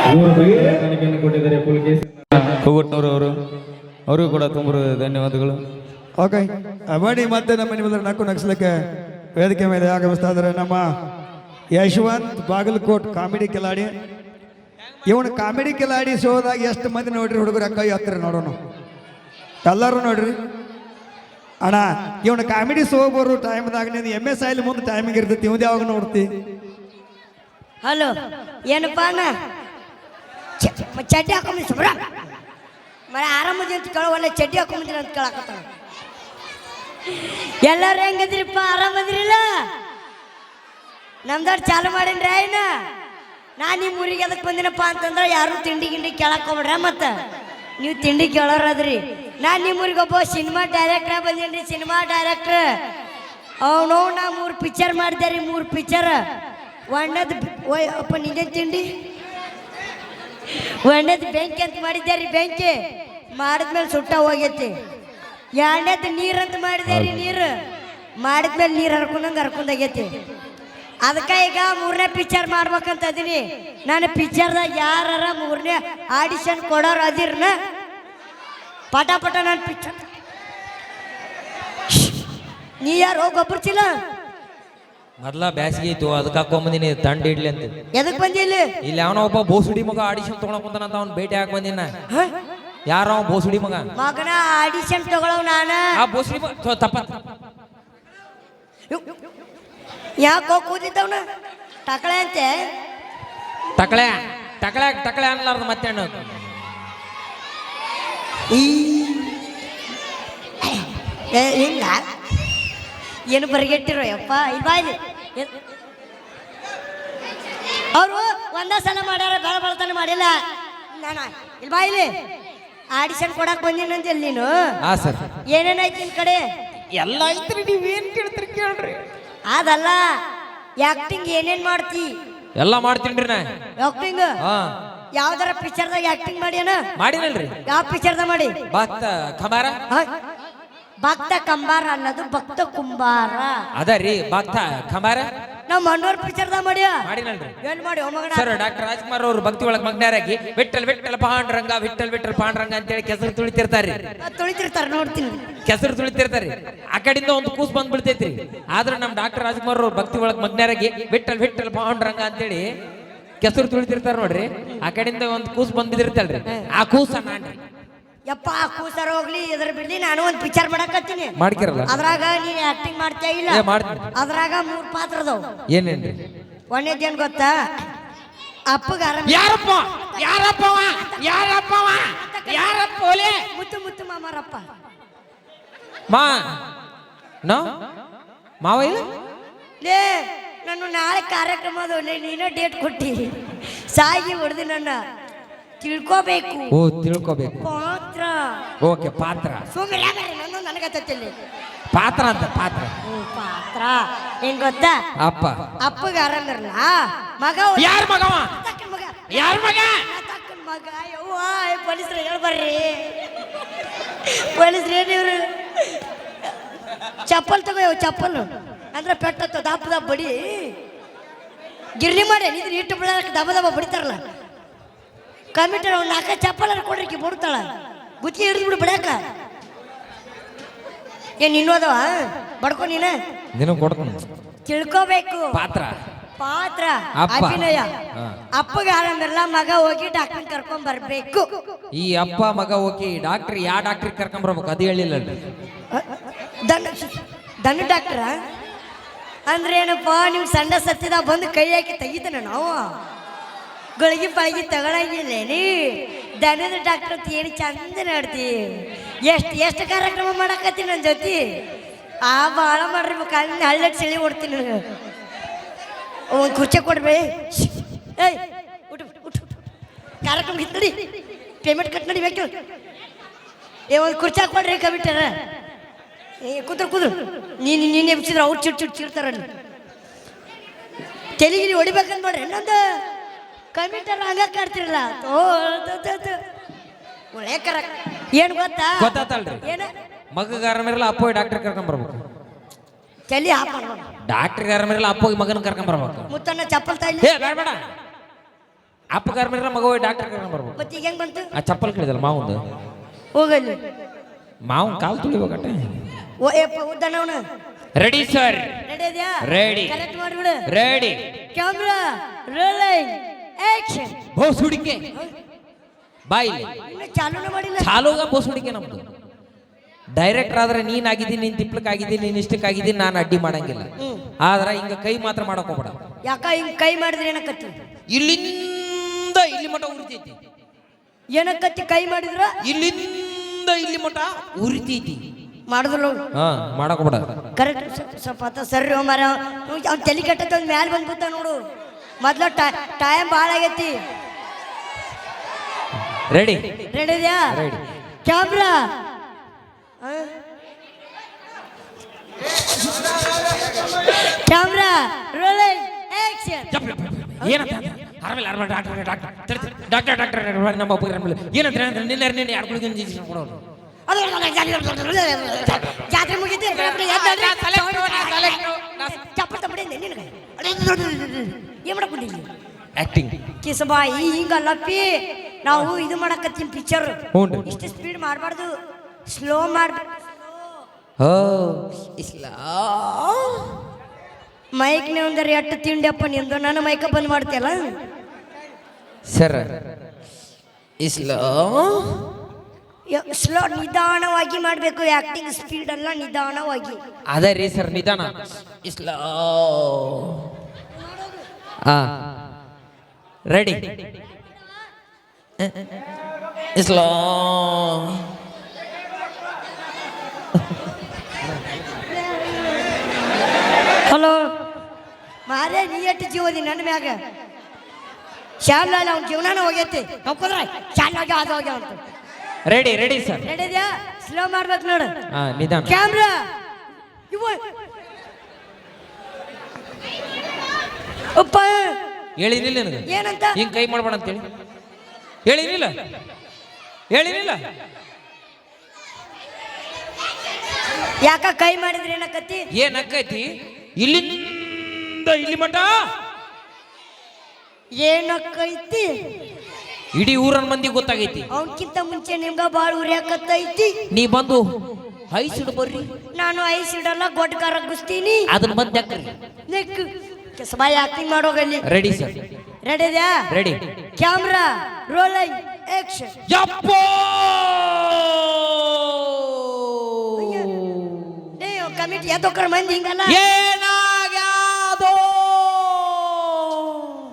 ಕಾಣಿಕೆಯನ್ನು ಕೊಟ್ಟಿದ್ದಾರೆ ಪುಲ್ಕೇಶ್ ಕೂಗುಟ್ನೂರು ಅವರು ಕೂಡ ತುಂಬ ಧನ್ಯವಾದಗಳು. ಓಕೆ ಬನ್ನಿ ಮತ್ತೆ ನಮ್ಮ ನಿಮ್ಮದ್ರ ನಾಲ್ಕು ನಗಿಸ್ಲಿಕ್ಕೆ ವೇದಿಕೆ ಮೇಲೆ ಆಗಮಿಸ್ತಾ ಇದ್ದಾರೆ ನಮ್ಮ ಯಶವಂತ್ ಬಾಗಲಕೋಟ್ ಕಾಮಿಡಿ ಕಿಲಾಡಿ. ಇವನು ಕಾಮಿಡಿ ಕಿಲಾಡಿ ಶೋದಾಗ ಎಷ್ಟು ಮಂದಿ ನೋಡ್ರಿ ಹುಡುಗರು ಕೈ ಹತ್ತಿರ ನೋಡೋಣ ಎಲ್ಲರೂ ನೋಡ್ರಿ ಅಣ್ಣ. ಇವನು ಕಾಮಿಡಿ ಶೋ ಬರೋ ಟೈಮ್ದಾಗ ನೀನು MS ಆಯ್ಲಿ ಮುಂದೆ ಟೈಮಿಂಗ್ ಇರ್ತೈತಿ, ಇವ್ದು ಯಾವಾಗ ನೋಡ್ತಿ? ಹಲೋ ಏನಪ್ಪ ಅಣ್ಣ ಚಡ್ಡಿ ಹಾಕೊಂಬಿ ಸುಬ್ರ ಮರ ಆರಾಮದಿ ಅಂತ ಕೇಳೋ ಒಳ್ಳೆ ಚಡ್ಡಿ ಹಾಕೊಂಬಂದಿರ ಅಂತ ಕೇಳಕತ್ತಾನ. ಎಲ್ಲರೂ ಹೆಂಗದ್ರಿಪ್ಪ ಆರಾಮದ್ರಿಲ್ಲ? ನಮ್ದಾಡ್ ಚಾಲು ಮಾಡೇನ್ರಿ ಏನ? ನಾನು ನಿಮ್ಮ ಊರಿಗೆ ಅದಕ್ಕೆ ಬಂದಿನಪ್ಪ ಅಂತಂದ್ರೆ ಯಾರು ತಿಂಡಿ ಗಿಂಡಿ ಕೇಳಕ್ ಹೋಗ್ಬಿಡ್ರ. ಮತ್ತು ನೀವು ತಿಂಡಿ ಕೇಳೋರದ್ರಿ. ನಾನು ನಿಮ್ಮ ಊರಿಗೆ ಒಬ್ಬ ಸಿನಿಮಾ ಡೈರೆಕ್ಟ್ರ ಬಂದೇನ್ರಿ. ಸಿನಿಮಾ ಡೈರೆಕ್ಟ್ರ್ ಅವನು ನಾ 3 ಪಿಕ್ಚರ್ ಮಾಡಿದೆ ರೀ. 3 ಪಿಕ್ಚರ್. ಒಣ್ಣದ ಅಪ್ಪ ನಿಜ ತಿಂಡಿ ಒಣ್ಣದ ಬೆಂಕಿ ಅಂತ ಮಾಡಿದ್ದೆ ರೀ. ಬೆಂಕಿ ಮಾಡಿದ್ಮೇಲೆ ಸುಟ್ಟ ಹೋಗೈತಿ. ಎರಡನೇದು ನೀರು ಅಂತ ಮಾಡಿದೆ ರೀ. ನೀರು ಮಾಡಿದ್ಮೇಲೆ ನೀರು ಹರ್ಕೊಂಡಾಗೈತಿ. ಅದಕ್ಕೆ ಈಗ 3ನೇ ಪಿಕ್ಚರ್ ಮಾಡ್ಬೇಕಂತ ಅದೀನಿ. ನಾನು ಪಿಕ್ಚರ್ದಾಗ ಯಾರ 3ನೇ ಆಡಿಷನ್ ಕೊಡೋರು ಅದಿರ್ನ ಪಟ ನಾನು ಪಿಕ್ಚರ್. ನೀ ಯಾರು ಹೋಗೊಬ್ಬರು ಚಿಲ್ಲ ಮೊದ್ಲ ಬ್ಯಾಸಿಗೆ ಇತ್ತು ಅದಕ್ಕೆ ಹಾಕೊಂಬಂದಿನಿ ತಂಡ ಇಡ್ಲಿ ಅಂತ. ಎದಕ್ ಬಂದಿಲ್ಲ? ಇಲ್ಲಿ ಅವನ ಒಬ್ಬ ಬೋಸುಡಿ ಮಗ ಆಡಿಷನ್ ತಗೊಳಕ್ ಕುಂತಾನಂತ ಅವ್ನ ಭೇಟಿ ಹಾಕಿ ಬಂದಿನ. ಯಾರ ಅವ ಬೋಸುಡಿ ಮಗ? ಮಗನ ಆಡಿಷನ್ ತಗೊಳವ್ ನಾನ. ಆ ಬೋಸುಡಿ ಮಗ ತಪ್ಪ ಯಾಕೋ ಕೂದಿದ್ದವನ ಟಕಳೆ ಅಂತೆ. ಟಕಳೆ ಟಕಳೆ ಟಕಳೆ ಅನ್ಲಾರ್ದು ಮತ್ತೆ ಅಣ್ಣ ಹಿಂಗ ಏನು ಬರಿಗೆಟ್ಟಿರೋ ಯಪ್ಪ. ಇಲ್ವಾ ಇಲ್ಲಿ ಅವರು ಒಂದೇ ಸಲ ಮಾಡ್ಯಾರ, ಬೆಳ ಬೆಳತನ ಮಾಡಿಲ್ಲ. ನಾನ ಇಲ್ವಾ ಇಲ್ಲಿ ಆಡಿಷನ್ ಕೊಡಕ್ ಬಂದಿನಂತ ನೀನು. ಏನೇನಾಯ್ತು ನಿನ್ ಕಡೆ? ಎಲ್ಲ ಐತ್ರಿ, ನೀವೇನ್ ಕೇಳ್ತೀರಿ ಕೇಳ್ರಿ. ಅದಲ್ಲ ಆಕ್ಟಿಂಗ್ ಏನೇನ್ ಮಾಡ್ತಿ? ಎಲ್ಲ ಮಾಡ್ತೀನ್ರಿ ನಾ ಆಕ್ಟಿಂಗ್. ಯಾವ್ದಾರ ಪಿಕ್ಚರ್ದಾಗ ಆಕ್ಟಿಂಗ್ ಮಾಡ್ಯಾನ? ಮಾಡಿನಲ್ರಿ. ಯಾವ ಪಿಕ್ಚರ್ದಾಗ ಮಾಡಿ? ಭಕ್ತ ಕುಂಬಾರ. ಭಕ್ತ ಕಂಬಾರ ಅನ್ನೋದು ಭಕ್ತ ಕುಂಬಾರ ಅದ ರೀ. ಭಕ್ತ ಕುಂಬಾರ ನಾವ್ ಮಣ್ಣೂರ್ ಪಿಕ್ಚರ್ದಾಗ ಮಾಡ್ಯ. ಮಾಡಿನಲ್ರಿ. ಏನ್ ಮಾಡಿ ಸರ್ ಡಾಕ್ಟರ್ ರಾಜ್ಕುಮಾರ್ ಅವರು ಭಕ್ತಿ ಒಳಗ್ ಮಗ್ನಾರಾಗಿ ವಿಠಲ್ ವಿಠಲ್ ಪಾಂಡುರಂಗ ವಿಠಲ್ ವಿಠಲ್ ಪಾಂಡುರಂಗ ಅಂತೇಳಿ ಕೆಸರು ತುಳಿತಿರ್ತಾರ್ರಿ. ತುಳಿತಿರ್ತಾರ ನೋಡ್ತೀನಿ. ಕೆಸರು ತುಳಿತಿರ್ತಾರಿ. ಆ ಕಡೆಯಿಂದ ಒಂದು ಕೂಸ್ ಬಂದ್ ಬಿಡ್ತೈತ್ರಿ. ಆದ್ರೆ ನಮ್ ಡಾಕ್ಟರ್ ರಾಜ್ಕುಮಾರ್ ಅವ್ರು ಭಕ್ತಿ ಒಳಗ್ ಮಗ್ನಾರಾಗಿ ವಿಠಲ್ ವಿಠಲ್ ಪಾಂಡುರಂಗ ಅಂತೇಳಿ ಕೆಸರು ತುಳಿತಿರ್ತಾರ ನೋಡ್ರಿ. ಆ ಕಡೆಯಿಂದ ಒಂದು ಕೂಸ್ ಬಂದ್ ಬಿದ್ದಿರ್ತಲ್ರಿ. ಆ ಕೂಸ ನಾನ್ರಿ. ಯಪ್ಪ ಕೂಸರ ಹೋಗ್ಲಿ ಎದ್ರ ಬಿಡ್ಲಿ, ನಾನು ಒಂದ್ ಪಿಕ್ಚರ್ ಮಾಡಕತ್ತೀನಿ. ಮಾಡ್ಕಿರಲ್ಲ? ಅದ್ರಾಗ ನೀನ್ ಆಕ್ಟಿಂಗ್ ಮಾಡ್ತೇ ಇಲ್ಲ. ಅದ್ರಾಗ 3 ಪಾತ್ರ ಅದಾವ. ಏನೇನ್ರಿ? ಒಂದೇದೇನ್ ಗೊತ್ತಾ? ಅಪ್ಪಗ ಯಾರಪ್ಪ ಯಾರಪ್ಪ ಯಾರಪ್ಪ ಯಾರಪ್ಪ ಓಲೆ ಮುತ್ತು ಮುತ್ತು ಮಾಮಾರಪ್ಪ ಮಾ ನೋ ಮಾವ ಇಲ್ಲ ಲೇ. ನಾನು ನಾಳೆ ಕಾರ್ಯಕ್ರಮ ಅದೊಳ್ಳೆ ನೀನೋ ಡೇಟ್ ಕೊಟ್ಟಿ ಸಾಗಿ ಹೊಡೆದು ನನ್ನ ತಿಳ್ಕೋಬೇಕು. ಓ ತಿಳ್ಕೋಬೇಕು. ಪಾತ್ರ. ಓಕೆ ಪಾತ್ರ. ಸುಮ್ಮನೆ ನಾನು ನನಗತ್ತಿಲ್ಲ ಪಾತ್ರ ಅಂತ. ಪಾತ್ರ ಪಾತ್ರ ಏನ್ ಗೊತ್ತಾ? ಅಪ್ಪ. ಅಪ್ಪಗ ಆರಂದ್ರಲ್ಲ ಮಗ. ಯಾರ ಮಗವ? ಮಗ. ಯಾರ ಮಗ? ಮಗ. ಯವ್ವ ಪೊಲೀಸ್ರ ಹೇಳ್ಬರ್ರಿ. ಪೊಲೀಸ್ರ ಏನಿವ್ರು ಚಪ್ಪಲ್ ತಗೋ. ಚಪ್ಪಲ್ ಅಂದ್ರೆ ಪೆಟ್ಟ ದಪ್ಪ ದಪ್ಪ ಬಡಿ ಗಿರ್ನಿ ಮಾಡಿ ನಿದ್ರೆ ಇಟ್ಟು ಬಿಡಕ್ಕೆ ದಬ ದಬ ಬಡಿತಾರಲ್ಲ. ಕಮಿಟರ್ ಒಂದು 4 ಚಪ್ಪಲ್ ಕೊಡ್ರಿ ಬಿಡ್ತಾಳ. ಗುಚ್ಚಿ ಹಿಡಿದು ಬಿಡು ಬಿಡಾಕ. ಏನ್ ಇನ್ನೋದವ ಬಡ್ಕೊ ನೀನ. ನೀನು ಕೊಡ್ತೀನಿ. ತಿಳ್ಕೋಬೇಕು. ಪಾತ್ರ ಪಾತ್ರ ಅಭಿನಯ. ಅಪ್ಪಗೆ ಆರಂದ್ರಲ್ಲ ಮಗ ಹೋಗಿ ಡಾಕ್ಟರ್ ಕರ್ಕೊಂಡ್ ಬರ್ಬೇಕು. ಈ ಅಪ್ಪ ಮಗ ಹೋಗಿ ಡಾಕ್ಟರ್ ಯಾವ ಡಾಕ್ಟರ್ ಕರ್ಕೊಂಡ್ ಬರ್ಬೇಕು ಅದು ಹೇಳಿಲ್ಲ. ದನ ಡಾಕ್ಟರ್ ಅಂದ್ರೆ ಏನಪ್ಪ? ನೀವು ಸಣ್ಣ ಸತ್ತಿದ ಬಂದು ಕೈ ಹಾಕಿ ತೆಗಿತಾನೆ. ನಾವು ಗಳಿಗೆ ಪಳಗಿ ತಗೊಳಂಗಿಲ್ಲೇನಿ. ದನದ ಡಾಕ್ಟರ್ ಅಂತ ಏನು ಚಂದ ನೋಡ್ತಿ. ಎಷ್ಟು ಕಾರ್ಯಕ್ರಮ ಮಾಡಕತ್ತೀನಿ ನನ್ನ ಜೊತೆ. ಭಾಳ ಮಾಡ್ರಿ ಕಾಲಿನ ಹಳ್ಳೆಟ್ ಸೆಳಿ ಓಡ್ತೀನಿ ನನಗೆ. ಒಂದು ಕುರ್ಚಿ ಕೊಡ್ರಿ. ಏಯ್ ಊಟ ಊಟ ಕಾರ್ಯಕ್ರಮ ಇತ್ತು ನಡಿ. ಪೇಮೆಂಟ್ ಕಟ್ ನಡಿ ಬೇಕು. ಒಂದು ಕುರ್ಚಿ ಕೊಡ್ರಿ ಕಮಿಟರ. ಕುದ್ರು ನೀನು ಎಬ್ಸಿದ್ರೆ ಅವ್ರು ಚಿಡ್ತಾರ. ತೆಲಿಗಿರಿ ಹೊಡಿಬೇಕಂತ ನೋಡ್ರಿ. ಇನ್ನೊಂದು ಕಮಿಟರ್ ಹಂಗ ಕಾಡ್ತಿರಲ್ಲ. ಒಳ್ಳೆ ಕರೆಕ್ಟ್. ಏನ್ ಗೊತ್ತಾ? ಗೊತ್ತಾತಲ್ರಿ. ಏನ ಮಗಗಾರ ಮೇರಲ್ಲ ಅಪ್ಪ ಡಾಕ್ಟರ್ ಕರ್ಕೊಂಡ್ ಬರ್ಬೇಕು. ತಲಿ ಹಾಪ ಡಾಕ್ಟರ್ ಗಾರ ಮೇರಲ್ಲ ಅಪ್ಪ ಮಗನ ಕರ್ಕೊಂಡ್ ಬರ್ಬೇಕು. ಮುತ್ತನ್ನ ಚಪ್ಪಲ್ ತಾಯಿ ಬೇಡ ಅಪ್ಪ ಕರ್ಮಿರ ಮಗ ಹೋಗಿ ಡಾಕ್ಟರ್ ಕರ್ಕೊಂಡ್ ಬರ್ಬೇಕು. ಮತ್ತೆ ಈಗ ಹೆಂಗ್ ಬಂತು? ಆ ಚಪ್ಪಲ್ ಕೇಳಿದಲ್ಲ ಮಾವಂದು, ಹೋಗಲ್ಲಿ ಮಾವನ್ ಕಾಲು ತುಳಿಬೇಕಟ್ಟೆ. ಓ ಏಪ್ಪ ಉದ್ದನವನು. ರೆಡಿ ಸರ್, ರೆಡಿ ಇದೆಯಾ? ರೆಡಿ, ಕರೆಕ್ಟ್ ಮಾಡಿಬಿಡು. Ready, camera rolling action. ಬೋಸ್ ಹುಡುಕೆ ಬಾಯಿ ಇನ್ನು ಚಾಲೂನೇ ಮಾಡಿಲ್ಲ. ಚಾಲೂಗ ಬೋಸ್ ಹುಡುಕೆ ನಮ್ದು. ಡೈರೆಕ್ಟರ್ ಆದ್ರೆ ನೀನ್ ಆಗಿದ್ದೀನಿ, ನೀನ್ ತಿಪ್ಲಕ್ಕಾಗಿದ್ದೀನಿ, ನೀನ್ ಇಷ್ಟಕ್ಕಾಗಿದ್ದೀನಿ, ನಾನು ಅಡ್ಡಿ ಮಾಡಂಗಿಲ್ಲ. ಆದ್ರೆ ಹಿಂಗ ಕೈ ಮಾತ್ರ ಮಾಡಕ್ ಹೋಗ್ಬೇಡ. ಯಾಕ ಹಿಂಗ್ ಕೈ ಮಾಡಿದ್ರೆ ಏನಕ್ಕತ್ತಿ? ಇಲ್ಲಿಂದ ಇಲ್ಲಿ ಮಠ ಉರಿತೈತಿ. ಏನಕ್ಕತ್ತಿ ಕೈ ಮಾಡಿದ್ರ? ಇಲ್ಲಿಂದ ಇಲ್ಲಿ ಮಠ ಉರಿತೈತಿ. ಮಾಡಿದ್ರು ಹಾ ಮಾಡಕ್ ಹೋಗ್ಬೇಡ. ಕರೆಕ್ಟ್ ಸ್ವಲ್ಪ ಸರಿ ಮರ ಅವ್ನು ತಲೆ ಕೆಟ್ಟದ ಒಂದು ಮ್ಯಾಲ ಬಂದ್ಬಿಟ್ಟ ನೋಡು. ಮೊದ್ಲು ಟೈಮ್ ಭಾಳ ಆಗೈತಿ. ರೆಡಿ, ರೆಡಿ ಇದೆಯಾ? Ready, camera camera rolling action. ಏನಂತ ಆರ್ಮೇಲೆ ಆರ್ಮೇಲೆ ಡಾಕ್ಟರ್ ಡಾಕ್ಟರ್ ಡಾಕ್ಟರ್ ಡಾಕ್ಟರ್ ನಮ್ಮ ಒಬ್ಬ ಏನಂತ ನಿನ್ನೆ ಯಾರ್ಗಳಿಗೆ ಇಂಜೆಕ್ಷನ್ ಕೊಡೋರು. ಜಾತ್ರೆ ಮುಗಿತಿ ಚಪ್ಪಲ್ ತಪ್ಪಡಿ ನಿನಗೆ ಏನ್ ಮಾಡಕೊಂಡಿದ್ವಿ? ಆಕ್ಟಿಂಗ್ ಕಿಸಬಾಯಿ ಹಿಂಗಲ್ಲಪ್ಪಿ. ನಾವು ಇದು ಮಾಡಕತ್ತೀನಿ ಪಿಕ್ಚರ್. ಹ್ಞೂ. ಇಷ್ಟು ಸ್ಪೀಡ್ ಮಾಡಬಾರ್ದು, ಸ್ಲೋ ಮಾಡ್ಬೇಕು. ಓ ಇಸ್ಲಾ ಮೈಕ್ನೇ ಒಂದರೆ ಎಟ್ಟು ತಿಂಡಿಯಪ್ಪ ನಿಂದು. ನನ್ನ ಮೈಕ ಬಂದ್ ಮಾಡ್ತೀಯಲ್ಲ ಸರ್. ಇಸ್ಲಾ ಸ್ಲೋ ನಿಧಾನವಾಗಿ ಮಾಡಬೇಕು. ಆಕ್ಟಿಂಗ್ ಸ್ಪೀಡ್ ಅಲ್ಲ, ನಿಧಾನವಾಗಿ. ಅದೇ ರೀ ಸರ್, ನಿಧಾನ. ಇಸ್ಲಾ ಹಾ ರೆಡಿ. ಇಸ್ಲಾ ಹಲೋ ಮಾರೇ, ನೀ ಎಷ್ಟು ಜೀವದಿ ನನ್ನ ಮ್ಯಾಗ? ಶಾಲ ಅವ್ನ ಜೀವನಾನ ಹೋಗೈತಿ. ಹೋಗ್ಕೋದ್ರ ಶಾಲಾಗ ಅದು ಹೋಗ್ಯಾವ ಅಂತ. Ready, ready sir. ರೆಡಿ ಇದೆಯಾ? ಸ್ಲೋ ಮಾಡ್ಬೇಕು ನೋಡು. ಹಾ ನಿಧಾನ. ಕ್ಯಾಮ್ರಾ ಇವ ಅಪ್ಪ ಹೇಳಿನಿಲ್ಲ ನನಗೆ ಏನಂತ? ಹಿಂಗ್ ಕೈ ಮಾಡ್ಬೇಡ ಅಂತೇಳಿ ಹೇಳಿನಿಲ್ಲ, ಹೇಳಿನಿಲ್ಲ. ಯಾಕ ಕೈ ಮಾಡಿದ್ರೆ ಏನಕ್ಕತ್ತಿ? ಏನಕ್ಕೈತಿ? ಇಲ್ಲಿಂದ ಇಲ್ಲಿ ಮಠ ಏನಕ್ಕೈತಿ? ಇಡೀ ಊರನ್ ಮಂದಿ ಗೊತ್ತಾಗೈತಿ. ಅವನ್ಕಿಂತ ಮುಂಚೆ ನಿಮ್ಗ ಬಾಳ ಉರಿಯಾಕತ್ತೈತಿ. ನೀ ಬಂದು ಐಸಿಡ್ ಬರ್ರಿ. ನಾನು ಐಸಿಡಲ್ಲ, ಗೊಡ್ಗಾರ ಗುಸ್ತೀನಿ. ಅದನ್ನ ಬಂದ್ ಹಾಕ್ರಿ. ನೆಕ್ ಕೆಸಬಾಯಿ ಆಕ್ಟಿಂಗ್ ಮಾಡೋಗಲ್ಲಿ. Ready sir. ರೆಡಿ ಇದೆಯಾ? ರೆಡಿ. Camera rolling action. ಯಪ್ಪೋ ಕಮಿಟಿ ಎದ್ದೋಕ್ರ ಮಂದಿ ಹಿಂಗಲ್ಲ, ಏನಾಗ್ಯಾದೋ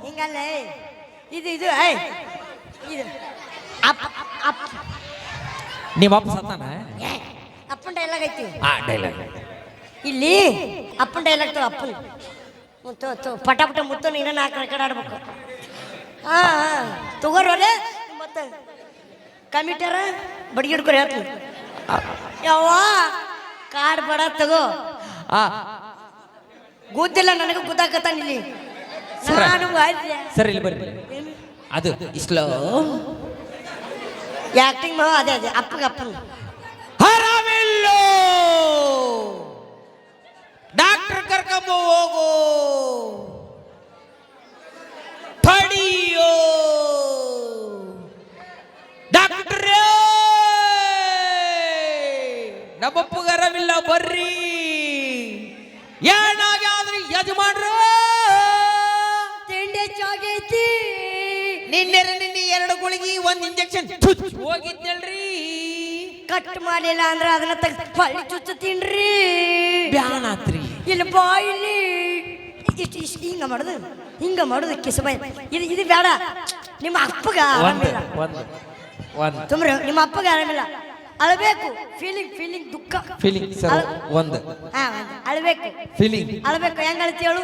ಹಿಂಗಲ್ಲ. ಇದು ಇದು ಇದು ಅಪ್ ಅಪ್ ನಿಮ್ಮ ಅಪ್ಪ ಸತ್ತಾನ? ಅಪ್ಪನ ಡೈಲಾಗ್ ಐತಿ ಡೈಲಾಗ್ ಇಲ್ಲಿ. ಅಪ್ಪನ ಡೈಲಾಗ್ ತೋ ಅಪ್ಪನ ಮುತ್ತು ಪಟ ಪಟ ಮುತ್ತು ನೀನ 4 ರೆಕಾರ್ಡ್ ಆಡ್ಬೇಕು. ಹಾ ತಗೋರೋಲೆ ಮತ್ತೆ ಕಮಿಟರ ಬಡ್ಗಿ ಹಿಡ್ಕೊರಿ ಹೇಳ್ತೀನಿ. ಯವ್ವ ಕಾರ್ಡ್ ಬಡ ತಗೋ. ಗೊತ್ತಿಲ್ಲ ನನಗೆ ಗೊತ್ತಾಗತ್ತಾನ ಇಲ್ಲಿ. ನಾನು ಸರ್ ಇಲ್ಲಿ ಬರ್ರಿ. ಅದು ಇಸ್ಲೋ ಆಕ್ಟಿಂಗ್ ಅದೇ ಅದೇ ಅಪ್ಪಗೆ ಅಪ್ಪನ ಹರಾಮಿಲ್ಲೋ ಡಾಕ್ಟರ್ ಕರ್ಕೊಂಬ ಹೋಗೋ ತಡಿಯೋ ಡಾಕ್ಟರ್ ನಮ್ಮಪ್ಪಗ ಆರಾಮಿಲ್ಲ ಬರ್ರಿ. ಏನಾಗ್ಯಾದ್ರಿ ಯಜಮಾನ್ರ? ತಿಂಡಿ ಹೆಚ್ಚಾಗೈತಿ. ನಿನ್ನೆ 2 ಗುಳಿಗೆ 1 ಇಂಜೆಕ್ಷನ್ ಹೋಗಿದ್ನಲ್ರಿ. ಕಟ್ ಮಾಡಿಲ್ಲ ಅಂದ್ರೆ ಅದನ್ನ ತೆಗ್ದು ಪಳ್ಳಿ ಚುಚ್ಚು ತಿನ್ರಿ. ಬ್ಯಾನಾತ್ರಿ ಇಲ್ಲಿ ಬಾಯಿಲಿ ಇಷ್ಟು ಇಷ್ಟು ಹಿಂಗ ಮಾಡುದು ಕಿಸಬಾಯಿ. ಇದು ಇದು ಬೇಡ. ನಿಮ್ಮ ಅಪ್ಪಗ ಆರಾಮಿಲ್ಲ. ತುಂಬ್ರಿ, ನಿಮ್ಮ ಅಪ್ಪಗ ಆರಾಮಿಲ್ಲ. ಅಳಬೇಕು. ಫೀಲಿಂಗ್ ದುಃಖ ಫೀಲಿಂಗ್ ಸರ್. ಒಂದು ಅಳಬೇಕು. ಫೀಲಿಂಗ್ ಅಳಬೇಕು. ಹೆಂಗ್ ಅಳ್ತಿ ಹೇಳು?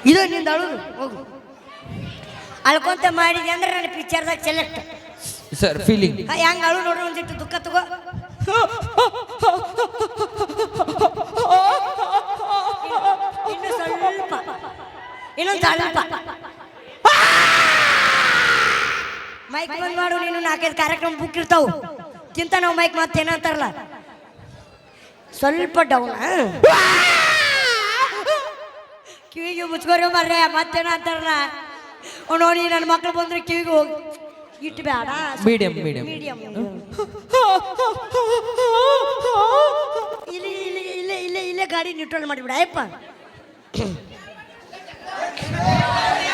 ಇದು ನಿಂದ ಅಳುದು. ಹೋಗು ಅಳ್ಕೊಂತ ಮಾಡಿದೆ ಅಂದ್ರೆ ನನ್ನ ಪಿಕ್ಚರ್ದಾಗ ಸೆಲೆಕ್ಟ್ ಸರ್. ಫೀಲಿಂಗ್ ಹೆಂಗ್ ಅಳು ನೋಡ್ರಿ. ಒಂದಿಟ್ಟು ದುಃಖ ತಗೋ. ಇನ್ನು ಸ್ವಲ್ಪ, ಇನ್ನೊಂದು ಸ್ವಲ್ಪ ಮೈಕ್ ಬಂದ್ ಮಾಡು. ನೀನು 4-5 ಕಾರ್ಯಕ್ರಮ ಬುಕ್ ಇರ್ತಾವು ಕಿಂತ ನಾವು ಮೈಕ್ ಮತ್ತೇನಂತಾರಲ್ಲ ಸ್ವಲ್ಪ ಡೌನ್. ಕಿವಿಗೆ ಮುಚ್ಕೋರಿ ಮರ್ರೆ. ಮತ್ತೇನಂತಾರಲ್ಲ ನೋಡಿ ನನ್ನ ಮಕ್ಳು ಬಂದ್ರೆ ಕಿವಿಗೆ ಹೋಗಿ ಇಟ್ಟು ಬೇಡ ಮೀಡಿಯಂ ಮೀಡಿಯಂ ಮೀಡಿಯಂ ಇಲ್ಲಿ ಇಲ್ಲಿ ಇಲ್ಲೇ ಇಲ್ಲೇ ಇಲ್ಲೇ ಗಾಡಿ ನ್ಯೂಟ್ರಲ್ ಮಾಡಿಬಿಡ ಅಯ್ಯಪ್ಪ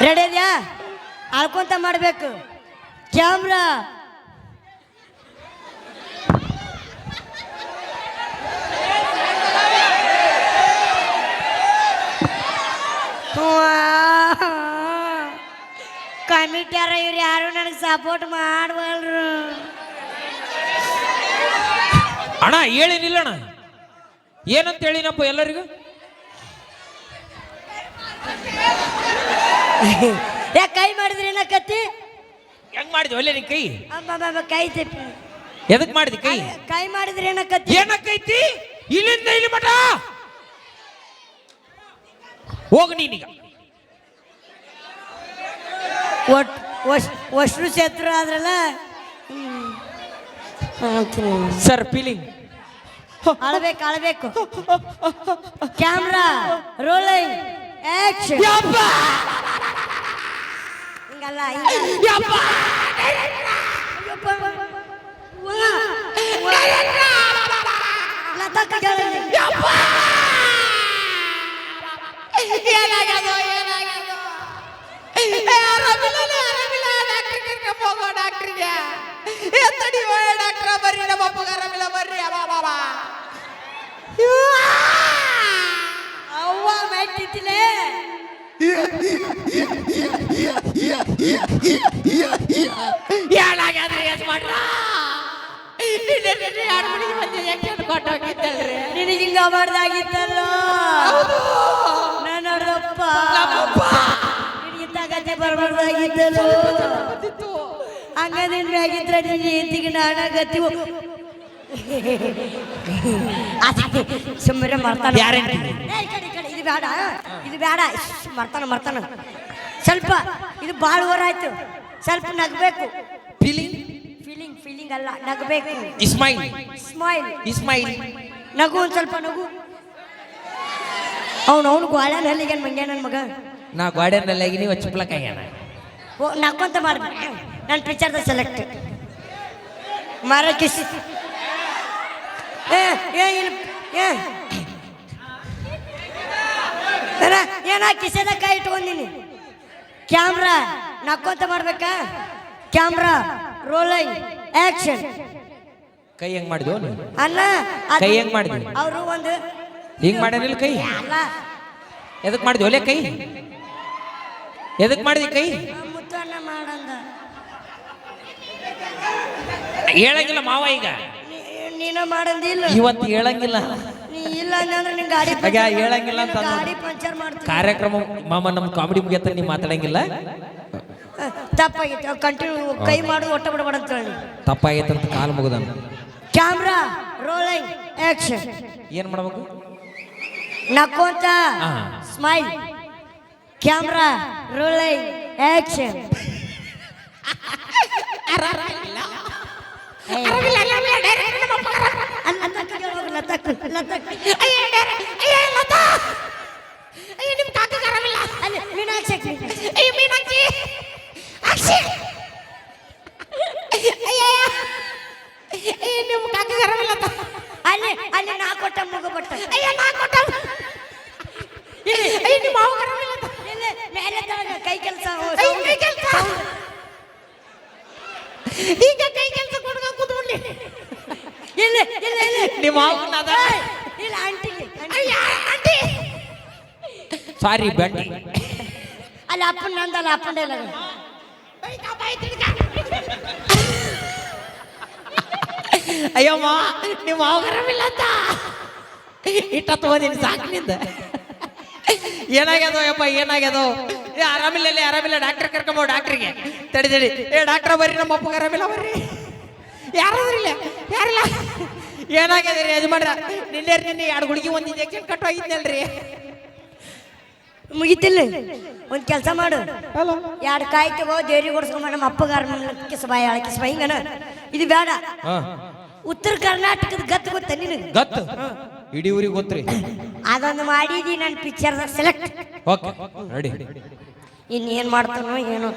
ರೆಡಿ ಇದೆಯಾ ಅಳ್ಕೊಂತ ಮಾಡಬೇಕು ಕ್ಯಾಮ್ರಾ ಕಮಿಟಿಯಾರ ಇವ್ರು ಯಾರು ನನಗೆ ಸಪೋರ್ಟ್ ಮಾಡಬಲ್ರು ಅಣ್ಣ ಹೇಳಿನಿಲ್ಲ ಅಣ್ಣ ಏನಂತ ಹೇಳಿನಪ್ಪ ಎಲ್ಲರಿಗೂ ಯಾ ಕೈ ಮಾಡಿದ್ರಿ ಏನಕತ್ತಿ ಹೆಂಗ್ ಮಾಡಿದ್ವಿ ಒಳ್ಳೆ ನಿನ್ ಕೈ ಕೈ ತಿಪ್ಪಿ ಎದಕ್ ಮಾಡಿದಿ ಕೈ ಕೈ ಮಾಡಿದ್ರಿ ಏನಕತ್ತಿ ಏನಕ್ಕೈತಿ ಇಲ್ಲಿಂದ ಇಲ್ಲಿ ಮಠ ಹೋಗ್ ನೀನೀಗ ಒಷ್ಟು ಶತ್ರು ಆದ್ರಲ್ಲ ಸರ್ ಫೀಲಿಂಗ್ ಅಳಬೇಕು ಅಳಬೇಕು ಕ್ಯಾಮ್ರಾ ರೋಲಿಂಗ್ ಆಕ್ಷನ್ ಹಿಂಗಲ್ಲ ಬರ್ರಿ ನಮ್ಮ ಅಪ್ಪಗಾರಮಿಲ್ಲ ಬರ್ರಿ ಅವ್ವ ಮೆಟ್ಟಿತಿಲೆ ನಿನಗೆ ಹಿಂಗ ಮಾಡ್ದಾಗಿತ್ತಲ್ಲ ನಾನು ನೋಡ್ದಪ್ಪ ನಿನಗಿಂತ ಗತಿ ಬರ್ಬಾರ್ದಾಗಿದ್ದಲ್ಲ ಹಂಗದೇನ್ರಿ ಆಗಿದ್ರೆ ನಿನ್ನ ಹೆಂತಿಗೆ ನಾನ ಗತಿ ಸುಮ್ಮನೆ ಮಾಡ್ತಾನೆ ಇದು ಬೇಡ ಇದು ಬೇಡ ಮಾಡ್ತಾನ ಸ್ವಲ್ಪ ಇದು ಭಾಳ ಓರಾಯ್ತು ಸ್ವಲ್ಪ ನಗಬೇಕು ಫೀಲಿಂಗ್ ಫೀಲಿಂಗ್ ಫೀಲಿಂಗ್ ಅಲ್ಲ ನಗಬೇಕು ಇಸ್ಮೈಲ್ ಸ್ಮೈಲ್ ಇಸ್ಮೈಲ್ ನಗು ಒಂದು ಸ್ವಲ್ಪ ನಗು ಅವನು ಗ್ವಾಳ್ಯಾನ ಹಲ್ಲಿಗೇನು ಮಂಗ್ಯ ನನ್ನ ಮಗ ನಾ ಗಾರ್ಡನ್ನಲ್ಲಿ ನೀವು ಚಿಪ್ಲಕ್ಕಾಗ್ಯಾನ ಓ ನಕ್ಕೊಂತ ಮಾಡ್ದೆ ನನ್ನ ಪಿಕ್ಚರ್ದ ಸೆಲೆಕ್ಟ್ ಮಾರ ಕಿಸಿ ಏನ ಕಿಸೆದ ಕೈ ಇಟ್ಕೊಂಡಿನಿ ಕ್ಯಾಮ್ರಾ ನಕ್ಕೊಂತ ಮಾಡ್ಬೇಕಾ ಕ್ಯಾಮ್ರಾ ರೋಲಿಂಗ್ ಆಕ್ಷನ್ ಕೈ ಹೆಂಗ್ ಮಾಡಿದ್ವು ಅಲ್ಲ ಕೈ ಹೆಂಗ್ ಮಾಡಿದ್ವಿ ಅವರು ಒಂದು ಹಿಂಗ್ ಮಾಡ್ಯಾನಿಲ್ಲ ಕೈ ಅಲ್ಲ ಎದಕ್ ಮಾಡಿದ್ವಿ ಒಲೆ ಕೈ ಎದಕ್ ಮಾಡಿದಿ ಕೈ ಮುತ್ತನ್ನ ಮಾಡಂದ ಹೇಳಂಗಿಲ್ಲ ಮಾವ ಈಗ ನೀನ ಮಾಡಂದಿಲ್ಲ ಇವತ್ತು ಹೇಳಂಗಿಲ್ಲ ನೀ ಇಲ್ಲ ಅಂದ್ರೆ ನಿನ್ ಗಾಡಿ ಹೇಳಂಗಿಲ್ಲ ಅಂತ ಅಂದ್ರು. ಗಾಡಿ ಪಂಚರ್ ಮಾಡ್ತೀನಿ ಕಾರ್ಯಕ್ರಮ ಮಾಮ ನಮ್ಮ ಕಾಮಿಡಿ ಮುಗಿಯತ್ತ ನೀವು ಮಾತಾಡಂಗಿಲ್ಲ ತಪ್ಪಾಗಿತ್ತು ಕಂಟಿನ್ಯೂ ಕೈ ಮಾಡು ಒಟ್ಟ ಬಿಡಬೇಡ ಅಂತ ಹೇಳಿ ತಪ್ಪಾಗೈತೆ ಅಂತ ಕಾಲು ಮುಗಿದ ಕ್ಯಾಮ್ರಾ ರೋಲಿಂಗ್ ಆಕ್ಷನ್ ಏನ್ ಮಾಡ್ಬೇಕು ನಕ್ಕೊಂತ ಹಾ. ಸ್ಮೈಲ್ ಕ್ಯಾಮ್ರಾ ರೋಲಿಂಗ್ ಆಕ್ಷನ್ ಅಲ್ಲಿ ನಾ ಕೊಟ್ಟ ಮಗು ಬಟ್ಟ ಕೈ ಕೆಲಸ ಈಗ ಕೈ ಕೆಲಸ ಕೊಡ್ಕ ಕೂತ್ಬಿಡ್ಲಿ ಇಲ್ಲ ಇಲ್ಲ ಇಲ್ಲ ನಿಮ್ಮ ಇಲ್ಲ ಆಂಟಿ ಸಾರಿ ಬಂಡಿ ಅಲ್ಲಿ ಅಪ್ಪನ ನಂದಲ್ಲ ಅಪ್ಪಂದೇ ಇಲ್ಲ ಅಯ್ಯಮ್ಮ ನಿಮ್ಮ ಅವಗರವಿಲ್ಲ ಅಂತ ಇಟ್ಟ ತಗೋದಿನಿ ಸಾಕಿನಿಂದ ಏನಾಗ್ಯದೋ ಯಪ್ಪ ಏನಾಗ್ಯದೋ ಆರಾಮಿಲ್ಲ ಡಾಕ್ಟರ್ ಕರ್ಕೊಂಬೋ ಡಾಕ್ಟ್ರಿಗೆ ತಡಿ ಡಾಕ್ಟ್ರ ಬರ್ರಿ ನಮ್ಮ ಅಪ್ಪಗೆ ಆರಾಮಿಲ್ಲ ಬರ್ರಿ ಯಾರಿಲ್ಲ ಏನಾಗ್ಯದ ರೀ ಯಜಮಾನ್ರ ನಿನ್ನೆ 2 ಗುಳಿಗೆ ಒಂದು ಇಂಜೆಕ್ಷನ್ ಕಟ್ಟು ಹೋಗಿದ್ನಲ್ರಿ ಮುಗಿತಿಲ್ಲ ಒಂದ್ ಕೆಲಸ ಮಾಡು 2 ಕಾಯಿ ತಗೋ ದೇವ್ರಿಗೆ ಹೊಡ್ಸ್ಕೊಂಬ ನಮ್ಮ ಅಪ್ಪಗಾರ ಕಿಸಬಾಯಿ ಕಿಸಬಾಯಿ ಹಿಂಗನ ಇದು ಬೇಡ ಉತ್ತರ ಕರ್ನಾಟಕದ ಗತ್ತು ಗೊತ್ತ ನಿನಗೆ ಗತ್ತು ಇಡೀ ಊರಿಗೆ ಗೊತ್ತ್ರಿ ಅದೊಂದು ಮಾಡಿದಿ ನನ್ನ ಪಿಕ್ಚರ್ ಸೆಲೆಕ್ಟ್ ಓಕೆ ರೆಡಿ ಇನ್ನೇನು ಮಾಡ್ತಾನೋ ಏನೋ